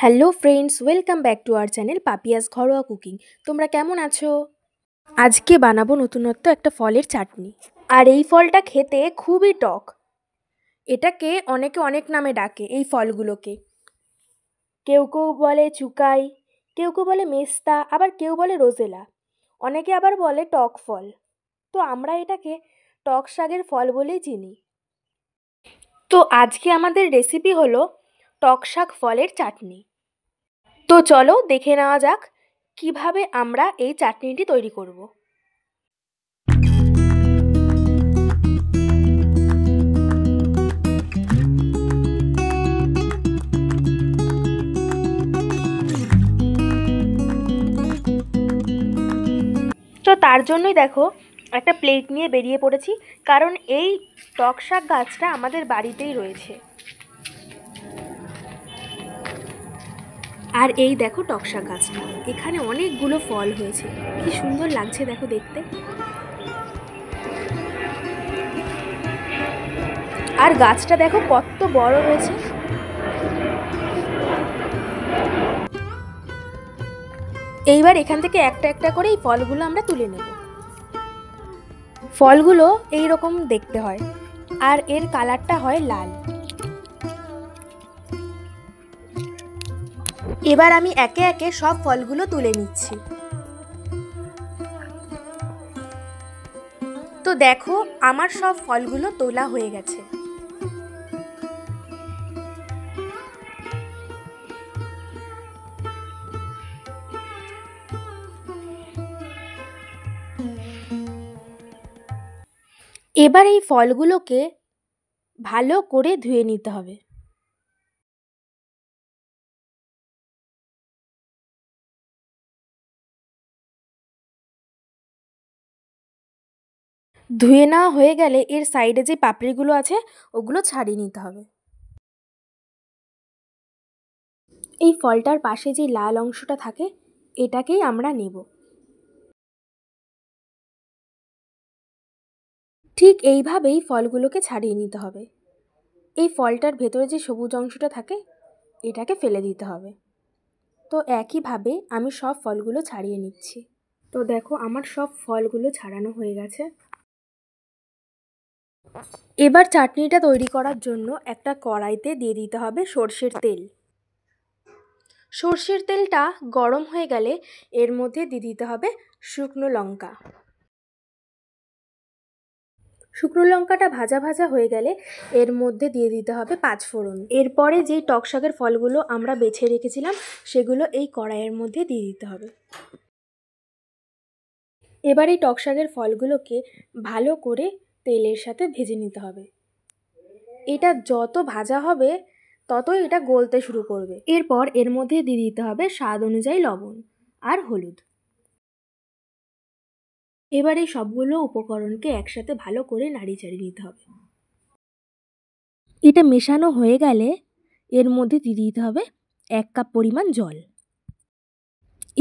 Hello friends, welcome back to our channel Papiya's ঘরোয়া cooking. তোমরা কেমন আছো? আজকে বানাবো নতুনত্ব একটা ফলের চাটনি। আর এই ফলটা খেতে খুবই টক। এটাকে অনেকে অনেক নামে ডাকে এই ফলগুলোকে। কেউ কেউ বলে চুকাই, কেউ কেউ বলে মেস্তা, আবার কেউ বলে রোজেলা, অনেকে আবার বলে টক ফল। তো আমরা এটাকে টক শাকের ফল বলেই চিনি। তো আজকে আমাদের রেসিপি হলো টক শাক ফলের চাটনি। তো চলো দেখে নেওয়া যাক কিভাবে আমরা এই চাটনিটি তৈরি করব। তো তার জন্যই দেখো একটা প্লেট নিয়ে বেরিয়ে পড়েছি, কারণ এই টক শাক গাছটা আমাদের বাড়িতেই রয়েছে। আর এই দেখো টক শাক গাছটা, এখানে অনেকগুলো ফল হয়েছে, কি সুন্দর লাগছে দেখো দেখতে। আর গাছটা দেখো কত বড় হয়েছে। এইবার এখান থেকে একটা একটা করে এই ফলগুলো আমরা তুলে নেব। ফলগুলো এই রকম দেখতে হয়, আর এর কালারটা হয় লাল। এবার আমি একে একে সব ফলগুলো তুলে নিচ্ছি। তো দেখো আমার সব ফলগুলো তোলা হয়ে গেছে। এবার এই ফলগুলোকে ভালো করে ধুয়ে নিতে হবে। ধুয়ে নেওয়া হয়ে গেলে এর সাইডে যে পাপড়িগুলো আছে ওগুলো ছাড়িয়ে নিতে হবে। এই ফলটার পাশে যে লাল অংশটা থাকে এটাকেই আমরা নেব। ঠিক এইভাবেই ফলগুলোকে ছাড়িয়ে নিতে হবে। এই ফলটার ভেতরে যে সবুজ অংশটা থাকে এটাকে ফেলে দিতে হবে। তো একইভাবে আমি সব ফলগুলো ছাড়িয়ে নিচ্ছি। তো দেখো আমার সব ফলগুলো ছাড়ানো হয়ে গেছে। এবার চাটনিটা তৈরি করার জন্য একটা কড়াইতে দিয়ে দিতে হবে সর্ষের তেল। সর্ষের তেলটা গরম হয়ে গেলে এর মধ্যে দিয়ে দিতে হবে শুকনো লঙ্কা। শুকনো লঙ্কাটা ভাজা ভাজা হয়ে গেলে এর মধ্যে দিয়ে দিতে হবে পাঁচফোড়ন। এরপরে যেই টক শাকের ফলগুলো আমরা বেছে রেখেছিলাম সেগুলো এই কড়াইয়ের মধ্যে দিয়ে দিতে হবে। এবার এই টক শাকের ফলগুলোকে ভালো করে তেলের সাথে ভেজে নিতে হবে। এটা যত ভাজা হবে ততই এটা গলতে শুরু করবে। এরপর এর মধ্যে দিয়ে দিতে হবে স্বাদ অনুযায়ী লবণ আর হলুদ। এবার এই সবগুলো উপকরণকে একসাথে ভালো করে নাড়িয়ে চাড়িয়ে নিতে হবে। এটা মেশানো হয়ে গেলে এর মধ্যে দিয়ে দিতে হবে 1 কাপ পরিমাণ জল।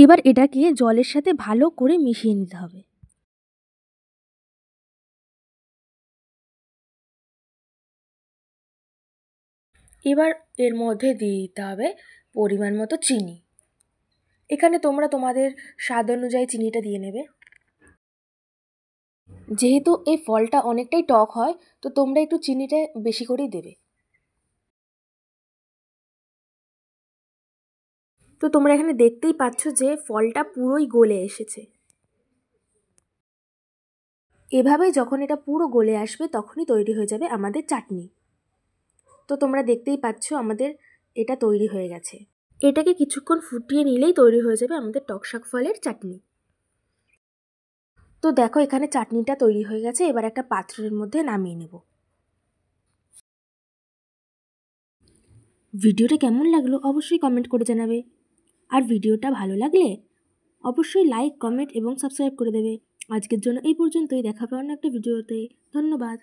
এবার এটাকে জলের সাথে ভালো করে মিশিয়ে নিতে হবে। এবার এর মধ্যে দিয়ে দিতে হবে পরিমাণ মতো চিনি। এখানে তোমরা তোমাদের স্বাদ অনুযায়ী চিনিটা দিয়ে নেবে। যেহেতু এই ফলটা অনেকটাই টক হয় তো তোমরা একটু চিনিটা বেশি করেই দেবে। তো তোমরা এখানে দেখতেই পাচ্ছ যে ফলটা পুরোই গলে এসেছে। এভাবেই যখন এটা পুরো গলে আসবে তখনই তৈরি হয়ে যাবে আমাদের চাটনি। তো তোমরা দেখতেই পাচ্ছ আমাদের এটা তৈরি হয়ে গেছে। এটাকে কিছুক্ষণ ফুটিয়ে নিলেই তৈরি হয়ে যাবে আমাদের টক শাক ফলের চাটনি। তো দেখো এখানে চাটনিটা তৈরি হয়ে গেছে। এবার একটা পাত্রের মধ্যে নামিয়ে নেব। ভিডিওটা কেমন লাগলো অবশ্যই কমেন্ট করে জানাবে। আর ভিডিওটা ভালো লাগলে অবশ্যই লাইক, কমেন্ট এবং সাবস্ক্রাইব করে দেবে। আজকের জন্য এই পর্যন্তই। দেখা হবে অন্য একটা ভিডিওতে। ধন্যবাদ।